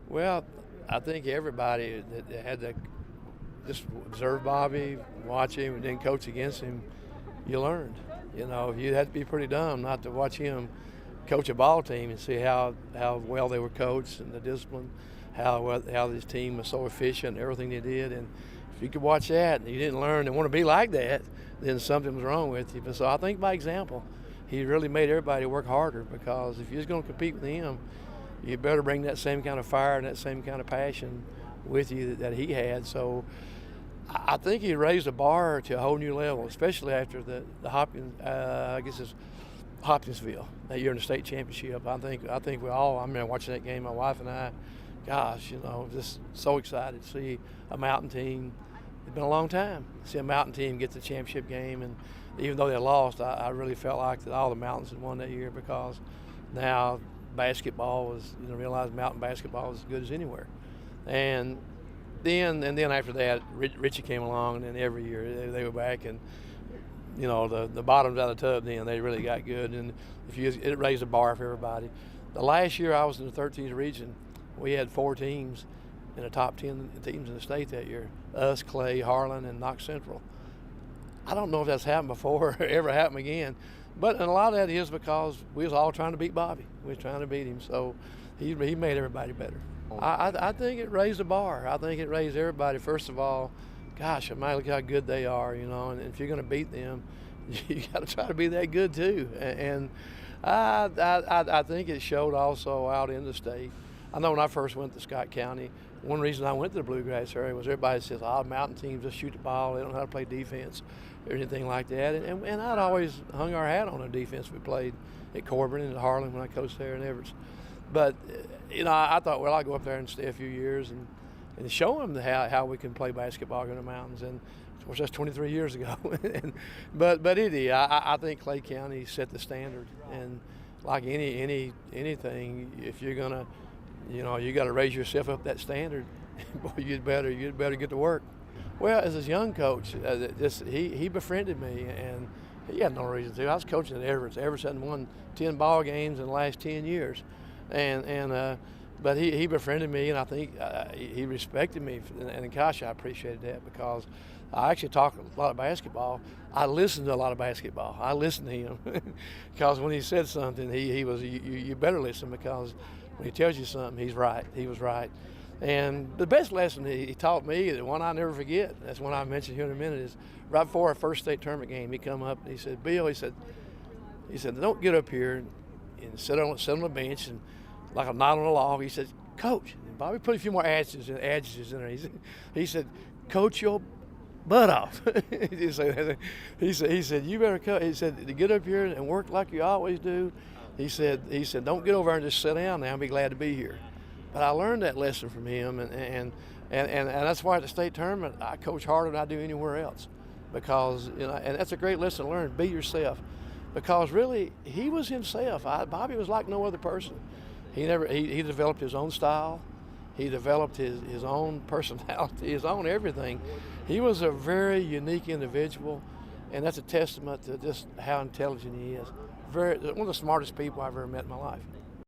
Well, I think everybody that had to just observe Bobby, watch him, and then coach against him, you learned. You had to be pretty dumb not to watch him coach a ball team and see how well they were coached and the discipline, how this team was so efficient and everything they did. And if you could watch that and you didn't learn and want to be like that, then something was wrong with you. But so I think by example, he really made everybody work harder, because if you're going to compete with him, you better bring that same kind of fire and that same kind of passion with you that he had. So I think he raised the bar to a whole new level, especially after the Hopkins, I guess it's Hopkinsville that year in the state championship. I think we all. I remember watching that game, my wife and I. Gosh, just so excited to see a mountain team. It's been a long time to see a mountain team get the championship game, and even though they lost, I really felt like that all the mountains had won that year, because now basketball was, realized mountain basketball was as good as anywhere. And then after that, Richie came along, and then every year they were back, and the bottoms out of the tub. Then they really got good, and it raised the bar for everybody. The last year I was in the 13th region, we had 4 teams in the top 10 teams in the state that year: us, Clay, Harlan, and Knox Central. I don't know if that's happened before or ever happened again, and a lot of that is because we was all trying to beat Bobby. We was trying to beat him, so he made everybody better. I think it raised the bar. I think it raised everybody. First of all, gosh, look how good they are, and if you're going to beat them, you got to try to be that good too. And I think it showed also out in the state. I know when I first went to Scott County, one reason I went to the Bluegrass area was everybody says, mountain teams just shoot the ball. They don't know how to play defense or anything like that. And I'd always hung our hat on the defense we played at Corbin and at Harlan when I coached there in Everett. But, I thought, well, I'll go up there and stay a few years and show them how we can play basketball in the mountains. And of course, that's 23 years ago. but it did. I think Clay County set the standard. And like anything, if you're gonna, you got to raise yourself up that standard. Boy, you'd better get to work. Well, as a young coach, he befriended me, and he had no reason to. I was coaching at Everett. Everett hadn't won 10 ball games in the last 10 years. But he befriended me, and I think he respected me, and gosh, I appreciated that, because I actually talk a lot of basketball. I listened to a lot of basketball. I listened to him because when he said something, he was you better listen, because when he tells you something, he's right. He was right. And the best lesson he taught me, the one I never forget, that's one I mentioned here in a minute, is right before our first state tournament game, he come up and he said, Bill, he said, don't get up here and sit on the bench and like a knot on a log. He said, Coach, and Bobby put a few more adjectives in there. He said, Coach your butt off. he said, you better coach. He said, to get up here and work like you always do. He said, don't get over and just sit down now and be glad to be here. But I learned that lesson from him, and that's why at the state tournament I coach harder than I do anywhere else, because and that's a great lesson to learn. Be yourself, because really he was himself. Bobby was like no other person. He developed his own style. He developed his own personality, his own everything. He was a very unique individual, and that's a testament to just how intelligent he is. One of the smartest people I've ever met in my life.